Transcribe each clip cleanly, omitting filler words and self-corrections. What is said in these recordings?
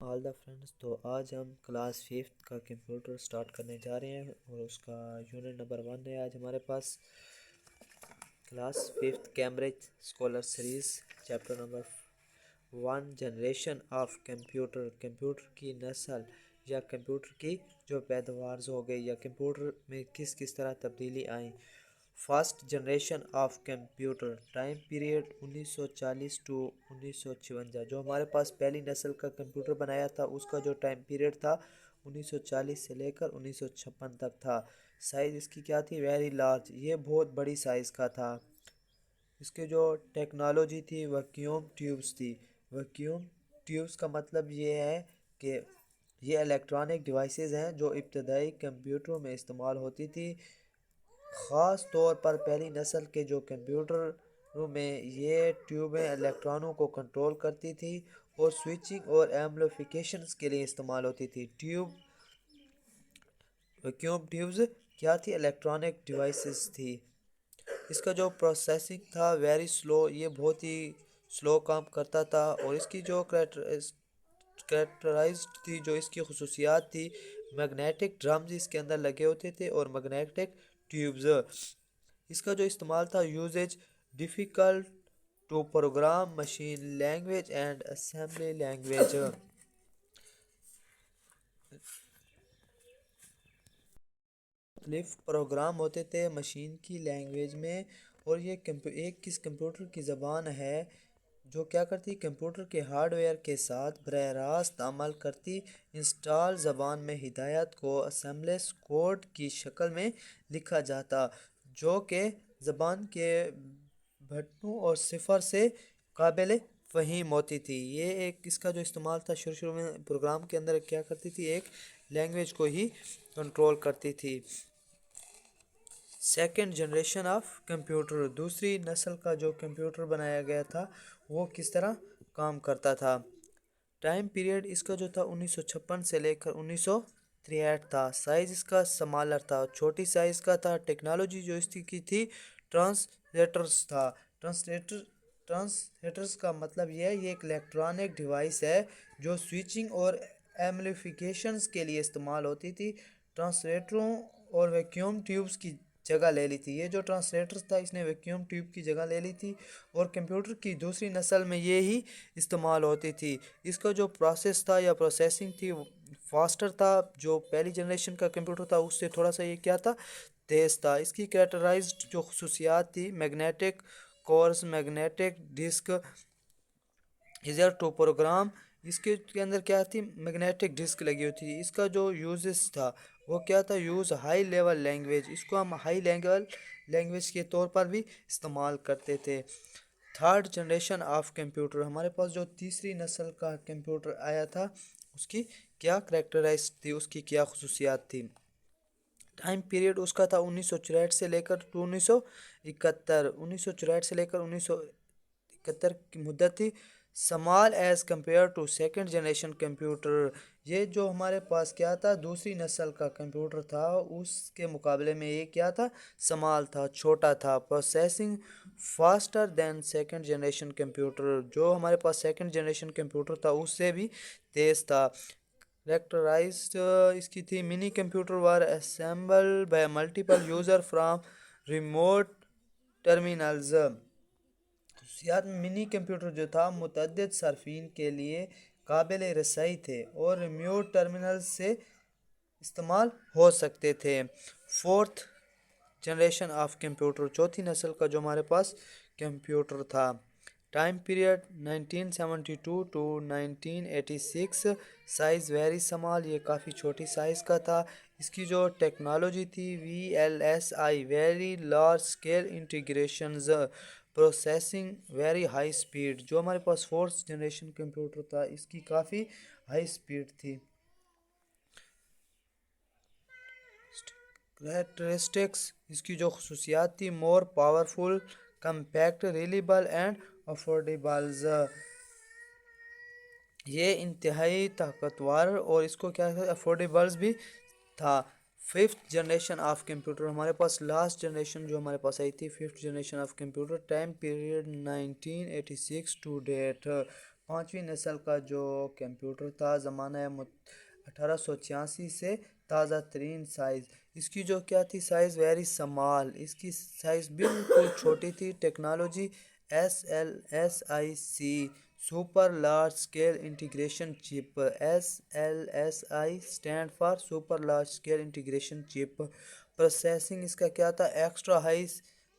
All the friends, تو آج ہم کلاس ففتھ کا کمپیوٹر سٹارٹ کرنے جا رہے ہیں اور اس کا یونٹ نمبر 1 ہے آج ہمارے پاس class fifth Cambridge scholar series chapter number 1 generation of computer, computer کی نسل یا کمپیوٹر کی جو پیداوار ہو گئی یا کمپیوٹر میں کس کس طرح تبدیلی آئیں۔ First generation of computer time period 1940 to 1956، جو ہمارے پاس پہلی نسل کا کمپیوٹر بنایا تھا اس کا جو ٹائم پیریڈ تھا 1940 سے لے کر 1956 تک تھا۔ سائز اس کی کیا تھی؟ ویری لارج، یہ بہت بڑی سائز کا تھا۔ اس کے جو ٹیکنالوجی تھی ویکیوم ٹیوبس تھی۔ ویکیوم ٹیوبس کا مطلب یہ ہے کہ یہ الیکٹرانک ڈیوائسز ہیں جو ابتدائی کمپیوٹروں میں استعمال ہوتی تھی، خاص طور پر پہلی نسل کے جو کمپیوٹروں میں یہ ٹیوبیں الیکٹرانوں کو کنٹرول کرتی تھی اور سوئچنگ اور ایمپلیفیکیشنز کے لیے استعمال ہوتی تھی۔ ویکیوم ٹیوبز کیا تھی؟ الیکٹرانک ڈیوائسز تھی۔ اس کا جو پروسیسنگ تھا ویری سلو، یہ بہت ہی سلو کام کرتا تھا، اور اس کی جو کریکٹرائزڈ تھی، جو اس کی خصوصیات تھی، میگنیٹک ڈرمز اس کے اندر لگے ہوتے تھے اور میگنیٹک ٹیوبز۔ اس کا جو استعمال تھا usage difficult to program machine language and assembly language, مختلف پروگرام ہوتے تھے مشین کی لینگویج میں، اور یہ ایک کس کمپیوٹر کی زبان ہے جو کیا کرتی؟ کمپیوٹر کے ہارڈ ویئر کے ساتھ براہ راست عمل کرتی۔ انسٹال زبان میں ہدایات کو اسمبلس کوڈ کی شکل میں لکھا جاتا جو کہ زبان کے بٹنوں اور صفر سے قابل فہم ہوتی تھی۔ یہ ایک اس کا جو استعمال تھا شروع میں پروگرام کے اندر کیا کرتی تھی؟ ایک لینگویج کو ہی کنٹرول کرتی تھی۔ سیکنڈ جنریشن آف کمپیوٹر، دوسری نسل کا جو کمپیوٹر بنایا گیا تھا وہ کس طرح کام کرتا تھا؟ ٹائم پیریڈ اس کا جو تھا 1956 سے لے کر 1963 تھا۔ سائز اس کا سمالر تھا، چھوٹی سائز کا تھا۔ ٹیکنالوجی جو اس کی تھی ٹرانسلیٹرز تھا۔ ٹرانسلیٹرز کا مطلب یہ ہے یہ ایک الیکٹرانک ڈیوائس ہے جو سوئچنگ اور ایمپلیفیکیشنز کے لیے استعمال ہوتی تھی۔ ٹرانسلیٹروں اور ویکیوم ٹیوبز کی جگہ لے لی تھی۔ یہ جو ٹرانسلیٹر تھا اس نے ویکیوم ٹیوب کی جگہ لے لی تھی، اور کمپیوٹر کی دوسری نسل میں یہ ہی استعمال ہوتی تھی۔ اس کا جو پروسیس تھا یا پروسیسنگ تھی فاسٹر تھا، جو پہلی جنریشن کا کمپیوٹر تھا اس سے تھوڑا سا یہ کیا تھا؟ تیز تھا۔ اس کی کریکٹرائزڈ جو خصوصیات تھی magnetic cores, magnetic disk, easier to program, اس کے اندر کیا تھی؟ میگنیٹک ڈسک لگی ہوئی تھی۔ اس کا جو یوزز تھا وہ کیا تھا؟ یوز ہائی لیول لینگویج، اس کو ہم ہائی لیول لینگویج کے طور پر بھی استعمال کرتے تھے۔ تھرڈ جنریشن آف کمپیوٹر، ہمارے پاس جو تیسری نسل کا کمپیوٹر آیا تھا اس کی کیا کریکٹرائز تھی، اس کی کیا خصوصیات تھی؟ ٹائم پیریڈ اس کا تھا 1964 سے لے کر 1971، 1964 سے لے کر 1971 کی مدت تھی۔ Small as compare to second generation computer, یہ جو ہمارے پاس کیا تھا دوسری نسل کا کمپیوٹر تھا اس کے مقابلے میں یہ کیا تھا؟ سمال تھا، چھوٹا تھا۔ Processing faster than second generation computer, جو ہمارے پاس سیکنڈ جنریشن کمپیوٹر تھا اس سے بھی تیز تھا۔ کریکٹرائزڈ اس کی تھی mini computer were assemble by multiple user from remote terminals, خصوصیات میں منی کمپیوٹر جو تھا متعدد صارفین کے لیے قابل رسائی تھے اور ریموٹ ٹرمینل سے استعمال ہو سکتے تھے۔ فورتھ جنریشن آف کمپیوٹر، چوتھی نسل کا جو ہمارے پاس کمپیوٹر تھا، time period 1972 to 1986، size very small, یہ کافی چھوٹی سائز کا تھا۔ اس کی جو ٹیکنالوجی تھی VLSI very large scale integrations, processing very high speed, جو ہمارے پاس فورتھ جنریشن کمپیوٹر تھا اس کی کافی ہائی سپیڈ تھی۔ کریکٹرسٹکس اس کی جو خصوصیات تھی مور پاورفل، کمپیکٹ، ریلیبل اینڈ افورڈیبلز، یہ انتہائی طاقتور اور اس کو کیا تھا؟ افورڈیبلز بھی تھا۔ ففتھ جنریشن آف کمپیوٹر، ہمارے پاس لاسٹ جنریشن جو ہمارے پاس آئی تھی fifth generation of computer, time period 1986 to date, پانچویں نسل کا جو کمپیوٹر تھا زمانہ 1886 سے تازہ ترین سائز، اس کی جو کیا تھی سائز ویری سمال، اس کی سائز بالکل چھوٹی تھی۔ Technology SLSI super large scale integration چپ، SLSI stand for super large scale integration چپ۔ پروسیسنگ اس کا کیا تھا ایکسٹرا ہائی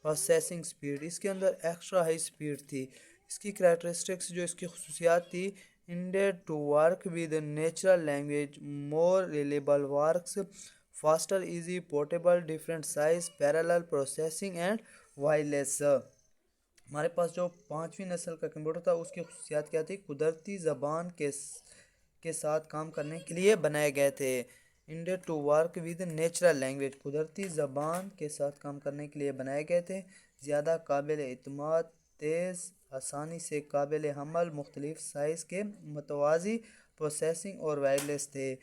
پروسیسنگ سپیڈ، اس کے اندر ایکسٹرا ہائی سپیڈ تھی۔ اس کی کریکٹرسٹکس جو اس کی خصوصیات تھی، indeed to work with natural language, more reliable works, faster easy portable, different size, parallel processing and wireless. ہمارے پاس جو پانچویں نسل کا کمپیوٹر تھا اس کی خصوصیات کیا تھی، قدرتی زبان کے ساتھ کام کرنے کے لیے بنائے گئے تھے۔ Indeed to work with natural language, قدرتی زبان کے ساتھ کام کرنے کے لیے بنائے گئے تھے۔ زیادہ قابل اعتماد، تیز، آسانی سے قابل حمل، مختلف سائز کے، متوازی پروسیسنگ اور وائرلیس تھے۔